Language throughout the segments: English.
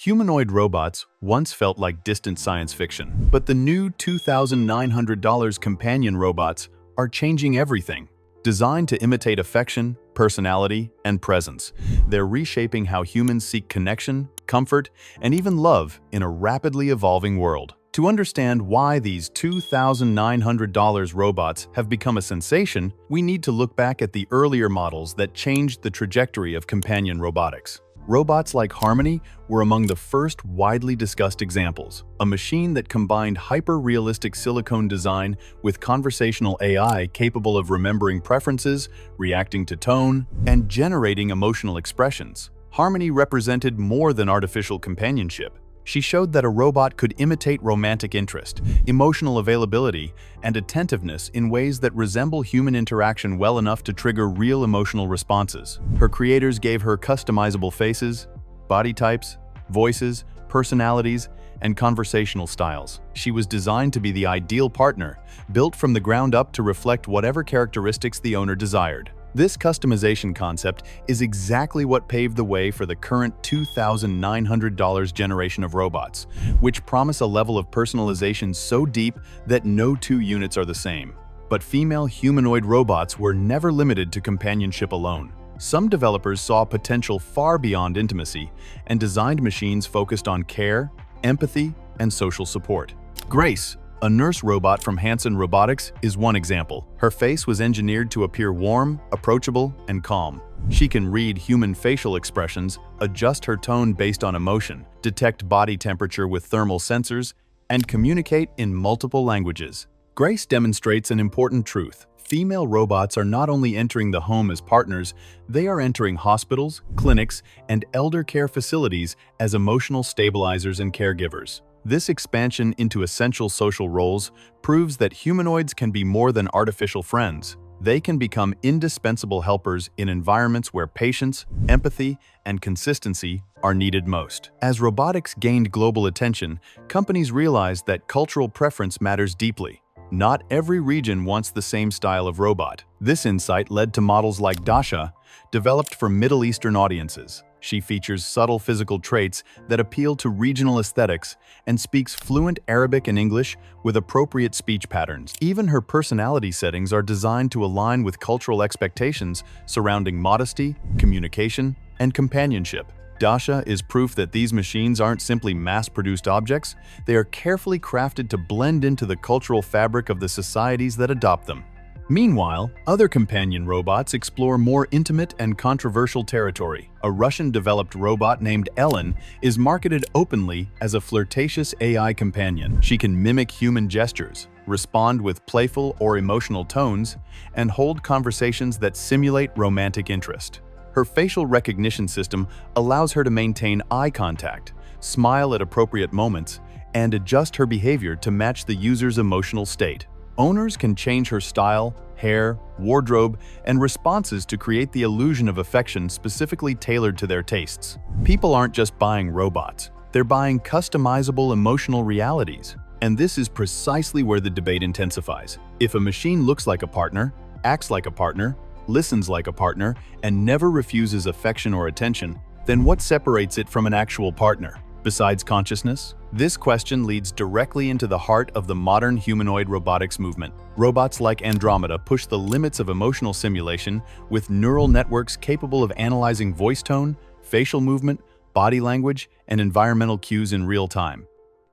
Humanoid robots once felt like distant science fiction, but the new $2,900 companion robots are changing everything. Designed to imitate affection, personality, and presence, they're reshaping how humans seek connection, comfort, and even love in a rapidly evolving world. To understand why these $2,900 robots have become a sensation, we need to look back at the earlier models that changed the trajectory of companion robotics. Robots like Harmony were among the first widely discussed examples, a machine that combined hyper-realistic silicone design with conversational AI capable of remembering preferences, reacting to tone, and generating emotional expressions. Harmony represented more than artificial companionship. She showed that a robot could imitate romantic interest, emotional availability, and attentiveness in ways that resemble human interaction well enough to trigger real emotional responses. Her creators gave her customizable faces, body types, voices, personalities, and conversational styles. She was designed to be the ideal partner, built from the ground up to reflect whatever characteristics the owner desired. This customization concept is exactly what paved the way for the current $2,900 generation of robots, which promise a level of personalization so deep that no two units are the same. But female humanoid robots were never limited to companionship alone. Some developers saw potential far beyond intimacy and designed machines focused on care, empathy, and social support. Grace, a nurse robot from Robotics, is one example. Her face was engineered to appear warm, approachable, and calm. She can read human facial expressions, adjust her tone based on emotion, detect body temperature with thermal sensors, and communicate in multiple languages. Grace demonstrates an important truth. Female robots are not only entering the home as partners, they are entering hospitals, clinics, and elder care facilities as emotional stabilizers and caregivers. This expansion into essential social roles proves that humanoids can be more than artificial friends. They can become indispensable helpers in environments where patience, empathy, and consistency are needed most. As robotics gained global attention, companies realized that cultural preference matters deeply. Not every region wants the same style of robot. This insight led to models like Dasha, developed for Middle Eastern audiences. She features subtle physical traits that appeal to regional aesthetics and speaks fluent Arabic and English with appropriate speech patterns. Even her personality settings are designed to align with cultural expectations surrounding modesty, communication, and companionship. Dasha is proof that these machines aren't simply mass-produced objects, they are carefully crafted to blend into the cultural fabric of the societies that adopt them. Meanwhile, other companion robots explore more intimate and controversial territory. A Russian-developed robot named Ellen is marketed openly as a flirtatious AI companion. She can mimic human gestures, respond with playful or emotional tones, and hold conversations that simulate romantic interest. Her facial recognition system allows her to maintain eye contact, smile at appropriate moments, and adjust her behavior to match the user's emotional state. Owners can change her style, hair, wardrobe, and responses to create the illusion of affection specifically tailored to their tastes. People aren't just buying robots, they're buying customizable emotional realities. And this is precisely where the debate intensifies. If a machine looks like a partner, acts like a partner, listens like a partner, and never refuses affection or attention, then what separates it from an actual partner? Besides consciousness? This question leads directly into the heart of the modern humanoid robotics movement. Robots like Andromeda push the limits of emotional simulation with neural networks capable of analyzing voice tone, facial movement, body language, and environmental cues in real time.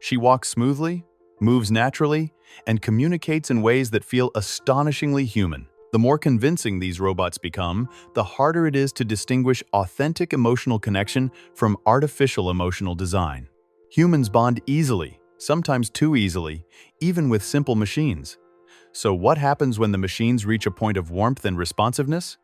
She walks smoothly, moves naturally, and communicates in ways that feel astonishingly human. The more convincing these robots become, the harder it is to distinguish authentic emotional connection from artificial emotional design. Humans bond easily, sometimes too easily, even with simple machines. So what happens when the machines reach a point of warmth and responsiveness?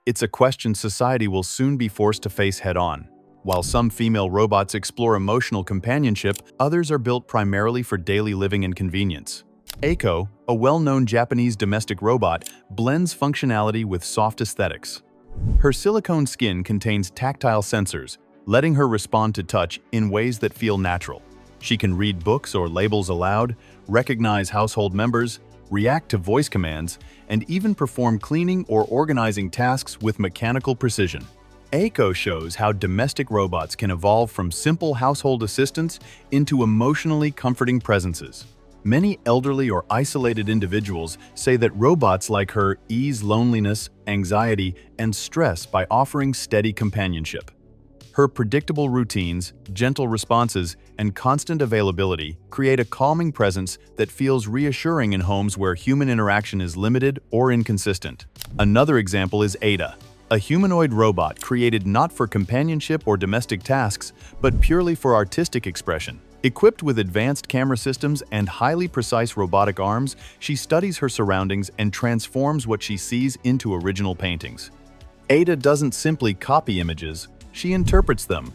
It's a question society will soon be forced to face head-on. While some female robots explore emotional companionship, others are built primarily for daily living and convenience. Eiko, a well-known Japanese domestic robot, blends functionality with soft aesthetics. Her silicone skin contains tactile sensors, letting her respond to touch in ways that feel natural. She can read books or labels aloud, recognize household members, react to voice commands, and even perform cleaning or organizing tasks with mechanical precision. Echo shows how domestic robots can evolve from simple household assistants into emotionally comforting presences. Many elderly or isolated individuals say that robots like her ease loneliness, anxiety, and stress by offering steady companionship. Her predictable routines, gentle responses, and constant availability create a calming presence that feels reassuring in homes where human interaction is limited or inconsistent. Another example is Ada, a humanoid robot created not for companionship or domestic tasks, but purely for artistic expression. Equipped with advanced camera systems and highly precise robotic arms, she studies her surroundings and transforms what she sees into original paintings. Ada doesn't simply copy images, she interprets them,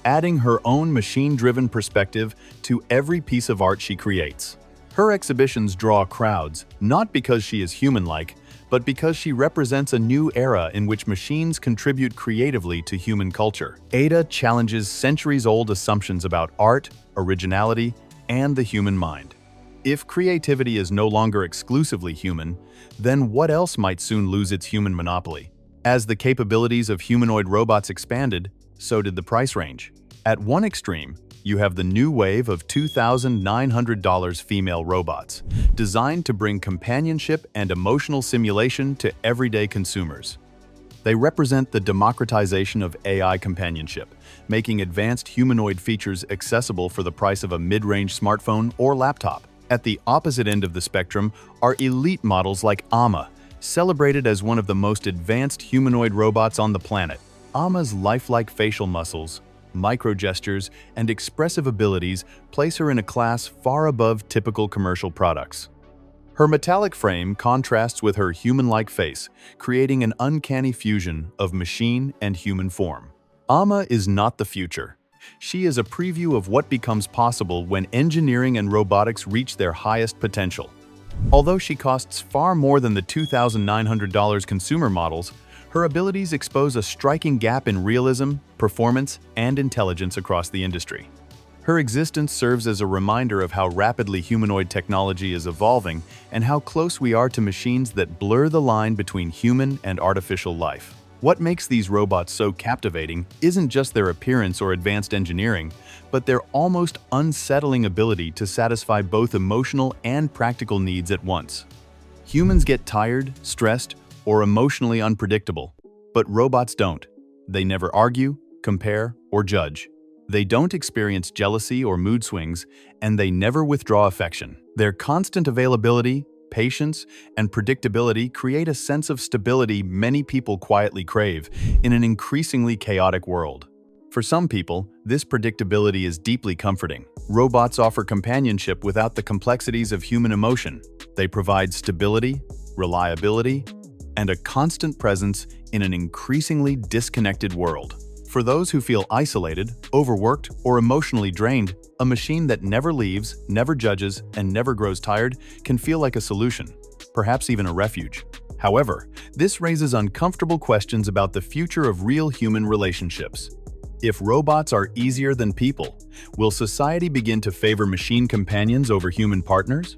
adding her own machine-driven perspective to every piece of art she creates. Her exhibitions draw crowds, not because she is human-like, but because she represents a new era in which machines contribute creatively to human culture. Ada challenges centuries-old assumptions about art, originality, and the human mind. If creativity is no longer exclusively human, then what else might soon lose its human monopoly? As the capabilities of humanoid robots expanded, so did the price range. At one extreme, you have the new wave of $2,900 female robots, designed to bring companionship and emotional simulation to everyday consumers. They represent the democratization of AI companionship, making advanced humanoid features accessible for the price of a mid-range smartphone or laptop. At the opposite end of the spectrum are elite models like Amma, celebrated as one of the most advanced humanoid robots on the planet. Amma's lifelike facial muscles, micro-gestures, and expressive abilities place her in a class far above typical commercial products. Her metallic frame contrasts with her human-like face, creating an uncanny fusion of machine and human form. Amma is not the future. She is a preview of what becomes possible when engineering and robotics reach their highest potential. Although she costs far more than the $2,900 consumer models, her abilities expose a striking gap in realism, performance, and intelligence across the industry. Her existence serves as a reminder of how rapidly humanoid technology is evolving and how close we are to machines that blur the line between human and artificial life. What makes these robots so captivating isn't just their appearance or advanced engineering, but their almost unsettling ability to satisfy both emotional and practical needs at once. Humans get tired, stressed, or emotionally unpredictable, but robots don't. They never argue, compare, or judge. They don't experience jealousy or mood swings, and they never withdraw affection. Their constant availability, patience, and predictability create a sense of stability many people quietly crave in an increasingly chaotic world. For some people, this predictability is deeply comforting. Robots offer companionship without the complexities of human emotion. They provide stability, reliability, and a constant presence in an increasingly disconnected world. For those who feel isolated, overworked, or emotionally drained, a machine that never leaves, never judges, and never grows tired can feel like a solution, perhaps even a refuge. However, this raises uncomfortable questions about the future of real human relationships. If robots are easier than people, will society begin to favor machine companions over human partners?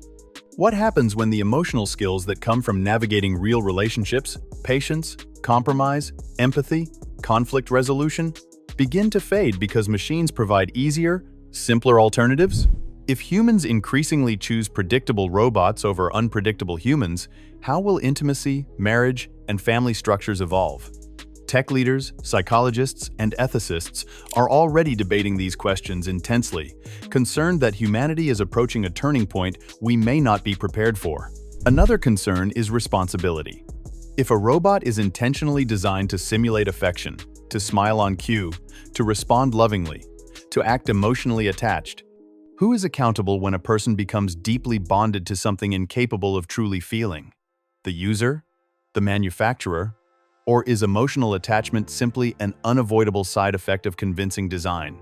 What happens when the emotional skills that come from navigating real relationships, patience, compromise, empathy, conflict resolution, begin to fade because machines provide easier, simpler alternatives? If humans increasingly choose predictable robots over unpredictable humans, how will intimacy, marriage, and family structures evolve? Tech leaders, psychologists, and ethicists are already debating these questions intensely, concerned that humanity is approaching a turning point we may not be prepared for. Another concern is responsibility. If a robot is intentionally designed to simulate affection, to smile on cue, to respond lovingly, to act emotionally attached, who is accountable when a person becomes deeply bonded to something incapable of truly feeling? The user? The manufacturer? Or is emotional attachment simply an unavoidable side effect of convincing design?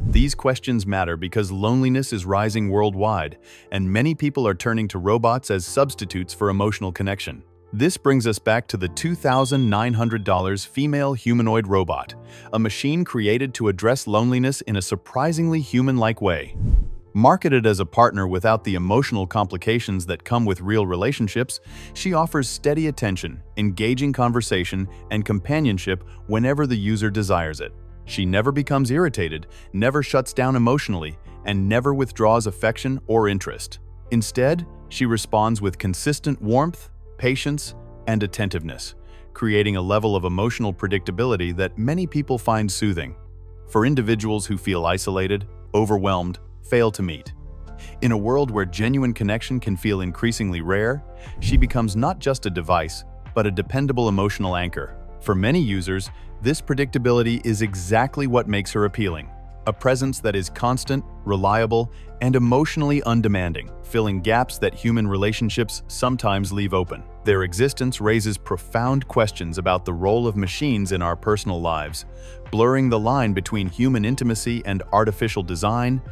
These questions matter because loneliness is rising worldwide, and many people are turning to robots as substitutes for emotional connection. This brings us back to the $2,900 female humanoid robot, a machine created to address loneliness in a surprisingly human-like way. Marketed as a partner without the emotional complications that come with real relationships, she offers steady attention, engaging conversation, and companionship whenever the user desires it. She never becomes irritated, never shuts down emotionally, and never withdraws affection or interest. Instead, she responds with consistent warmth, patience, and attentiveness, creating a level of emotional predictability that many people find soothing. For individuals who feel isolated, overwhelmed, fail to meet. In a world where genuine connection can feel increasingly rare, she becomes not just a device, but a dependable emotional anchor. For many users, this predictability is exactly what makes her appealing. A presence that is constant, reliable, and emotionally undemanding, filling gaps that human relationships sometimes leave open. Their existence raises profound questions about the role of machines in our personal lives, blurring the line between human intimacy and artificial design,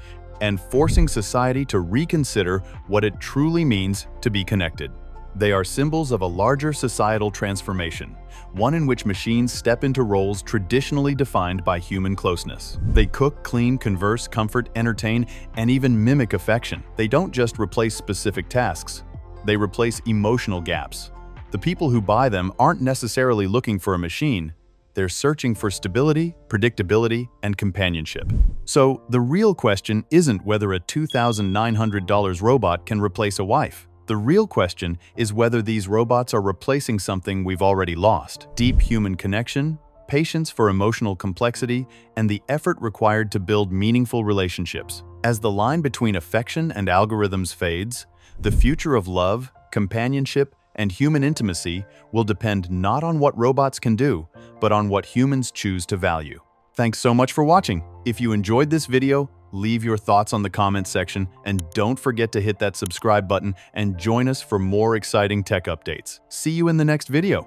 and forcing society to reconsider what it truly means to be connected. They are symbols of a larger societal transformation, one in which machines step into roles traditionally defined by human closeness. They cook, clean, converse, comfort, entertain, and even mimic affection. They don't just replace specific tasks, they replace emotional gaps. The people who buy them aren't necessarily looking for a machine, they're searching for stability, predictability, and companionship. So, the real question isn't whether a $2,900 robot can replace a wife. The real question is whether these robots are replacing something we've already lost: deep human connection, patience for emotional complexity, and the effort required to build meaningful relationships. As the line between affection and algorithms fades, the future of love, companionship, and human intimacy will depend not on what robots can do, but on what humans choose to value. Thanks so much for watching. If you enjoyed this video, leave your thoughts on the comments section, and don't forget to hit that subscribe button and join us for more exciting tech updates. See you in the next video.